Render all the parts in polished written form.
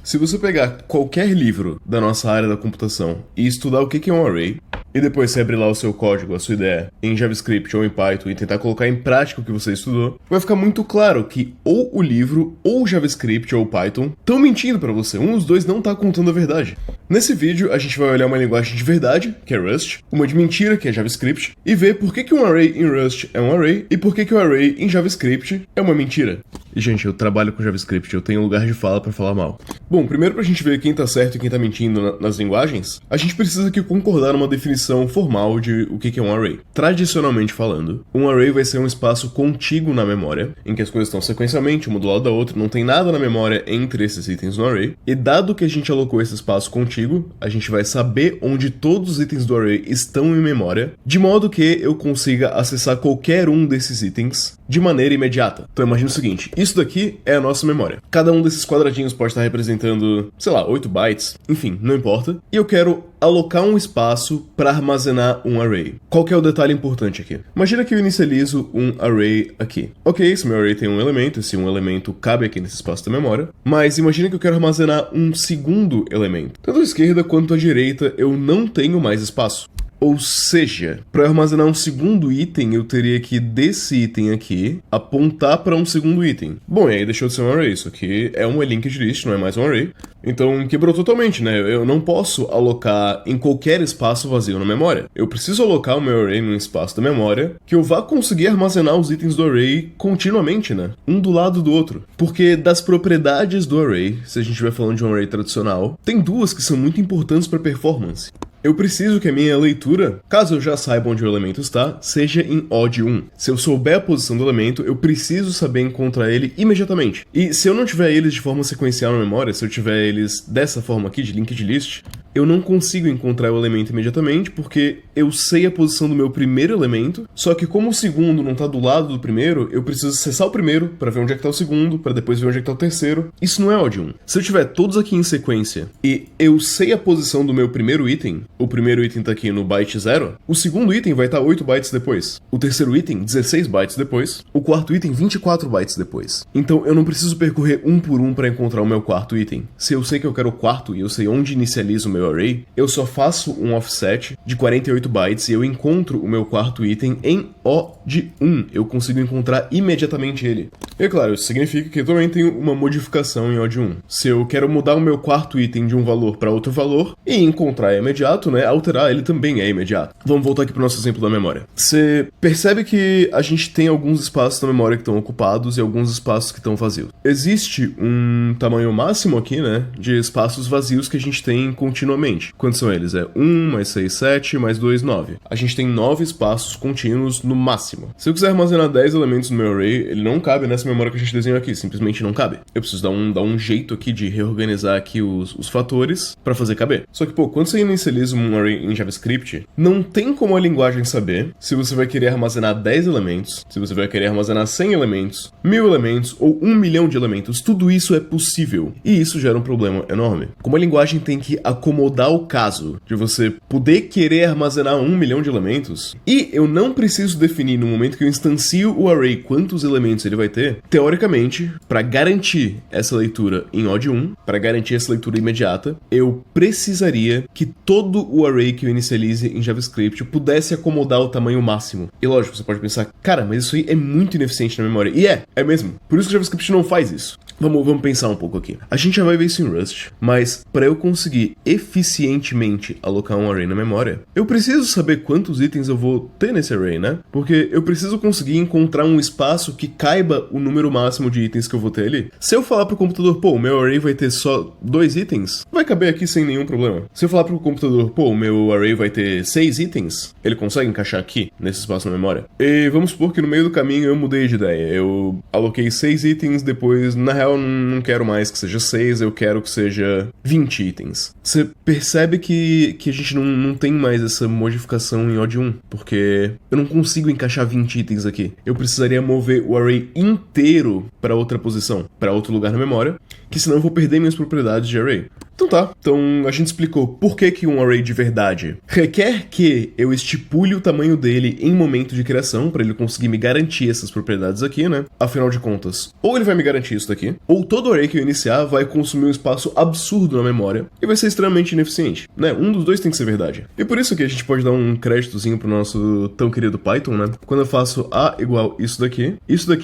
Se você pegar qualquer livro da nossa área da computação e estudar o que é um array, e depois você abrir lá o seu código, a sua ideia, em JavaScript ou em Python e tentar colocar em prática o que você estudou, vai ficar muito claro que ou o livro, ou JavaScript ou Python estão mentindo pra você. Um dos dois não tá contando a verdade. Nesse vídeo, a gente vai olhar uma linguagem de verdade, que é Rust, uma de mentira, que é JavaScript, e ver por que um array em Rust é um array e por que o array em JavaScript é uma mentira. E, gente, eu trabalho com JavaScript, eu tenho lugar de fala pra falar mal. Bom, primeiro pra gente ver quem tá certo e quem tá mentindo nas linguagens, a gente precisa aqui concordar numa definição formal de o que é um array. Tradicionalmente falando, um array vai ser um espaço contíguo na memória, em que as coisas estão sequencialmente, uma do lado da outra, não tem nada na memória entre esses itens no array, e dado que a gente alocou esse espaço contíguo, a gente vai saber onde todos os itens do array estão em memória, de modo que eu consiga acessar qualquer um desses itens de maneira imediata. Então imagina o seguinte, isso daqui é a nossa memória. Cada um desses quadradinhos pode estar representando, sei lá, 8 bytes, enfim, não importa. E eu quero alocar um espaço para armazenar um array. Qual que é o detalhe importante aqui? Imagina que eu inicializo um array aqui. Ok, esse meu array tem um elemento, esse um elemento cabe aqui nesse espaço da memória, mas imagina que eu quero armazenar um segundo elemento. Tanto à esquerda quanto à direita eu não tenho mais espaço. Ou seja, para armazenar um segundo item, eu teria que desse item aqui apontar para um segundo item. Bom, e aí deixou de ser um array, isso aqui é uma linked list, não é mais um array. Então quebrou totalmente, né? Eu não posso alocar em qualquer espaço vazio na memória. Eu preciso alocar o meu array num espaço da memória que eu vá conseguir armazenar os itens do array continuamente, né? Um do lado do outro. Porque das propriedades do array, se a gente estiver falando de um array tradicional, tem duas que são muito importantes para performance. Eu preciso que a minha leitura, caso eu já saiba onde o elemento está, seja em odd 1. Se eu souber a posição do elemento, eu preciso saber encontrar ele imediatamente. E se eu não tiver eles de forma sequencial na memória, se eu tiver eles dessa forma aqui, de linked list, eu não consigo encontrar o elemento imediatamente, porque eu sei a posição do meu primeiro elemento, só que como o segundo não está do lado do primeiro, eu preciso acessar o primeiro para ver onde é que está o segundo, para depois ver onde é que está o terceiro. Isso não é odd 1. Se eu tiver todos aqui em sequência e eu sei a posição do meu primeiro item, o primeiro item tá aqui no byte 0, o segundo item vai estar 8 bytes depois, o terceiro item 16 bytes depois, o quarto item 24 bytes depois. Então eu não preciso percorrer um por um para encontrar o meu quarto item. Se eu sei que eu quero o quarto e eu sei onde inicializa o meu array, eu só faço um offset de 48 bytes e eu encontro o meu quarto item em odd 1. Eu consigo encontrar imediatamente ele. E é claro, isso significa que eu também tenho uma modificação em odd 1. Se eu quero mudar o meu quarto item de um valor para outro valor e encontrar é imediato, né, alterar ele também é imediato. Vamos voltar aqui para o nosso exemplo da memória. Você percebe que a gente tem alguns espaços na memória que estão ocupados e alguns espaços que estão vazios. Existe um tamanho máximo aqui, né, de espaços vazios que a gente tem continuamente. Quantos são eles? É 1, mais 6, 7, mais 2, 9. A gente tem 9 espaços contínuos no máximo. Se eu quiser armazenar 10 elementos no meu array, ele não cabe nessa memória que a gente desenhou aqui, simplesmente não cabe. Eu preciso dar um jeito aqui de reorganizar aqui os fatores para fazer caber. Só que, pô, quando você inicializa um array em JavaScript, não tem como a linguagem saber se você vai querer armazenar 10 elementos, se você vai querer armazenar 100 elementos, 1000 elementos ou 1 milhão de elementos. Tudo isso é possível. E isso gera um problema enorme. Como a linguagem tem que acomodar o caso de você poder querer armazenar 1 milhão de elementos, e eu não preciso definir no momento que eu instancio o array quantos elementos ele vai ter, teoricamente, para garantir essa leitura em odd 1, para garantir essa leitura imediata, eu precisaria que todo o array que eu inicialize em JavaScript pudesse acomodar o tamanho máximo. E lógico, você pode pensar, cara, mas isso aí é muito ineficiente na memória. E é mesmo. Por isso que o JavaScript não faz isso. Vamos pensar um pouco aqui. A gente já vai ver isso em Rust, mas para eu conseguir eficientemente alocar um array na memória, eu preciso saber quantos itens eu vou ter nesse array, né? Porque eu preciso conseguir encontrar um espaço que caiba o número máximo de itens que eu vou ter ali. Se eu falar pro computador, pô, o meu array vai ter só 2 itens, vai caber aqui sem nenhum problema. Se eu falar pro computador, pô, o meu array vai ter 6 itens, ele consegue encaixar aqui, nesse espaço na memória. E vamos supor que no meio do caminho eu mudei de ideia. Eu aloquei 6 itens, depois, na real, não quero mais que seja 6, eu quero que seja 20 itens. Você percebe que a gente não tem mais essa modificação em odd 1, porque eu não consigo encaixar 20 itens aqui. Eu precisaria mover o array inteiro para outra posição, para outro lugar na memória, que senão eu vou perder minhas propriedades de array. Então tá, então a gente explicou por que um array de verdade requer que eu estipule o tamanho dele em momento de criação, para ele conseguir me garantir essas propriedades aqui, né? Afinal de contas, ou ele vai me garantir isso daqui, ou todo array que eu iniciar vai consumir um espaço absurdo na memória e vai ser extremamente ineficiente, né? Um dos dois tem que ser verdade. E por isso que a gente pode dar um créditozinho pro nosso tão querido Python, né? Quando eu faço A igual isso daqui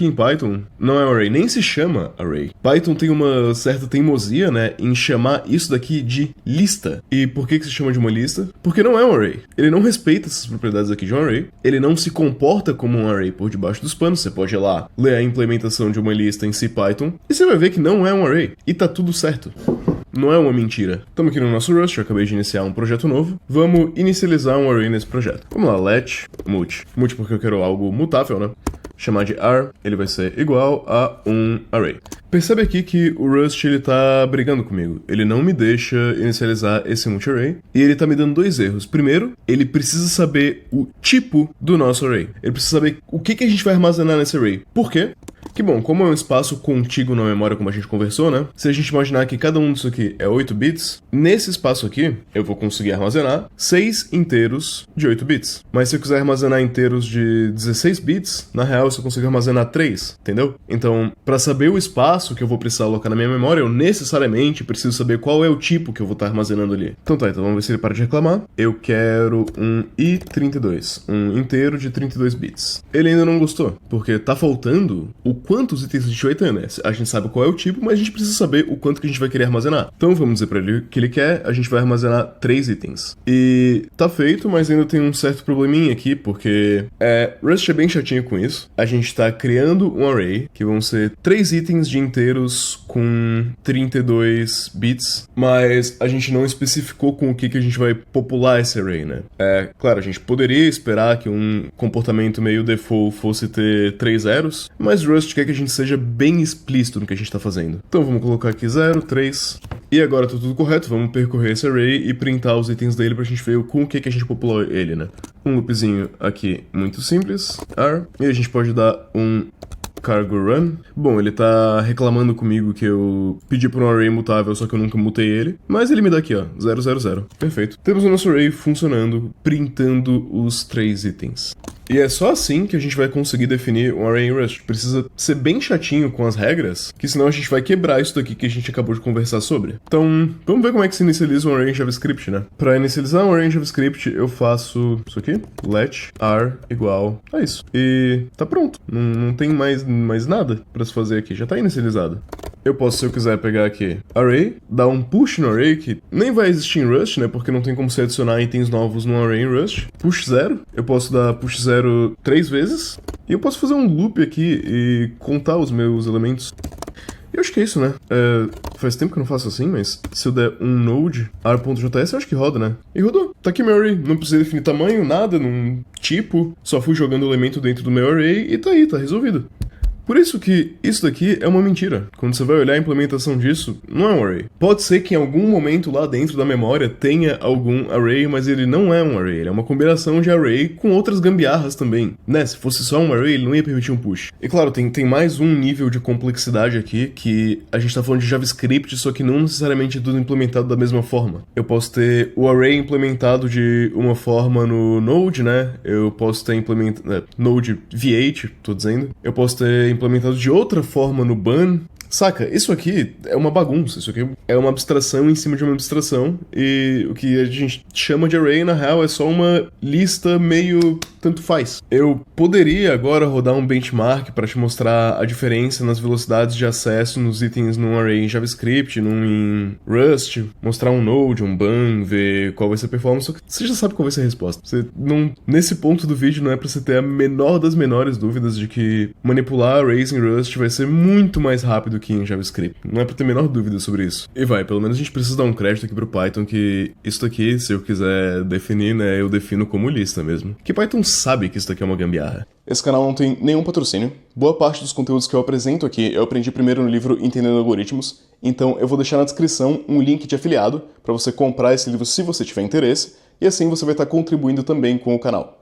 em Python não é um array, nem se chama array. Python tem uma certa teimosia, né, em chamar isso daqui de lista. E por que se chama de uma lista? Porque não é um array. Ele não respeita essas propriedades aqui de um array. Ele não se comporta como um array por debaixo dos panos. Você pode ir lá, ler a implementação de uma lista em CPython e você vai ver que não é um array. E tá tudo certo. Não é uma mentira. Estamos aqui no nosso Rust, eu acabei de iniciar um projeto novo. Vamos inicializar um array nesse projeto. Vamos lá, let mut. Mut porque eu quero algo mutável, né? Chamar de ar, ele vai ser igual a um array. Percebe aqui que o Rust ele tá brigando comigo. Ele não me deixa inicializar esse multi-array e ele tá me dando dois erros. Primeiro, ele precisa saber o tipo do nosso array. Ele precisa saber o que a gente vai armazenar nesse array. Por quê? Que bom, como é um espaço contíguo na memória, como a gente conversou, né? Se a gente imaginar que cada um disso aqui é 8 bits, nesse espaço aqui, eu vou conseguir armazenar 6 inteiros de 8 bits. Mas se eu quiser armazenar inteiros de 16 bits, na real eu só consigo armazenar 3, entendeu? Então, para saber o espaço que eu vou precisar alocar na minha memória, eu necessariamente preciso saber qual é o tipo que eu vou estar armazenando ali. Então tá, então vamos ver se ele para de reclamar. Eu quero um i32, um inteiro de 32 bits. Ele ainda não gostou, porque tá faltando o quantos itens a gente vai ter, né? A gente sabe qual é o tipo, mas a gente precisa saber o quanto que a gente vai querer armazenar. Então vamos dizer pra ele o que ele quer, a gente vai armazenar 3 itens. E tá feito, mas ainda tem um certo probleminha aqui, porque Rust é bem chatinho com isso. A gente tá criando um array, que vão ser 3 itens de inteiros com 32 bits, mas a gente não especificou com o que a gente vai popular esse array, né? Claro, a gente poderia esperar que um comportamento meio default fosse ter 3 zeros, mas Rust quer que a gente seja bem explícito no que a gente tá fazendo. Então vamos colocar aqui 0, 3, e agora tá tudo correto, vamos percorrer esse array e printar os itens dele pra gente ver com o que a gente populou ele, né? Um loopzinho aqui muito simples, ar, e a gente pode dar um cargo run. Bom, ele tá reclamando comigo que eu pedi por um array mutável, só que eu nunca mutei ele. Mas ele me dá aqui, ó, 000. Perfeito. Temos o nosso array funcionando, printando os 3 itens. E é só assim que a gente vai conseguir definir um array em Rust. Precisa ser bem chatinho com as regras, que senão a gente vai quebrar isso daqui que a gente acabou de conversar sobre. Então, vamos ver como é que se inicializa um array em JavaScript, né? Para inicializar um array em JavaScript, eu faço isso aqui, let ar igual a isso. E tá pronto. Não tem mais nada para se fazer aqui, já tá inicializado. Eu posso, se eu quiser, pegar aqui array, dar um push no array, que nem vai existir em Rust, né? Porque não tem como você adicionar itens novos num array em Rust. Push 0, eu posso dar push 0 3 vezes. E eu posso fazer um loop aqui e contar os meus elementos. E eu acho que é isso, né? Faz tempo que eu não faço assim, mas se eu der um node ar.js, eu acho que roda, né? E rodou. Tá aqui meu array. Não precisa definir tamanho, nada, num tipo. Só fui jogando o elemento dentro do meu array e tá aí, tá resolvido. Por isso que isso daqui é uma mentira. Quando você vai olhar a implementação disso, não é um array. Pode ser que em algum momento lá dentro da memória tenha algum array, mas ele não é um array. Ele é uma combinação de array com outras gambiarras também. Né? Se fosse só um array, ele não ia permitir um push. E claro, tem mais um nível de complexidade aqui, que a gente tá falando de JavaScript, só que não necessariamente tudo implementado da mesma forma. Eu posso ter o array implementado de uma forma no Node, né? Eu posso ter implementado... Node V8, tô dizendo. Eu posso ter implementado de outra forma no ban. Saca, isso aqui é uma bagunça, isso aqui é uma abstração em cima de uma abstração, e o que a gente chama de array, na real, é só uma lista meio tanto faz. Eu poderia agora rodar um benchmark para te mostrar a diferença nas velocidades de acesso nos itens num array em JavaScript, num em Rust, mostrar um node, um ban, ver qual vai ser a performance, só que você já sabe qual vai ser a resposta. Você não, nesse ponto do vídeo não é para você ter a menor das menores dúvidas de que manipular arrays em Rust vai ser muito mais rápido que em JavaScript. Não é pra ter a menor dúvida sobre isso. E vai, pelo menos a gente precisa dar um crédito aqui pro Python que isso daqui, se eu quiser definir, né, eu defino como lista mesmo. Que Python sabe que isso daqui é uma gambiarra. Esse canal não tem nenhum patrocínio. Boa parte dos conteúdos que eu apresento aqui eu aprendi primeiro no livro Entendendo Algoritmos, então eu vou deixar na descrição um link de afiliado para você comprar esse livro se você tiver interesse, e assim você vai estar contribuindo também com o canal.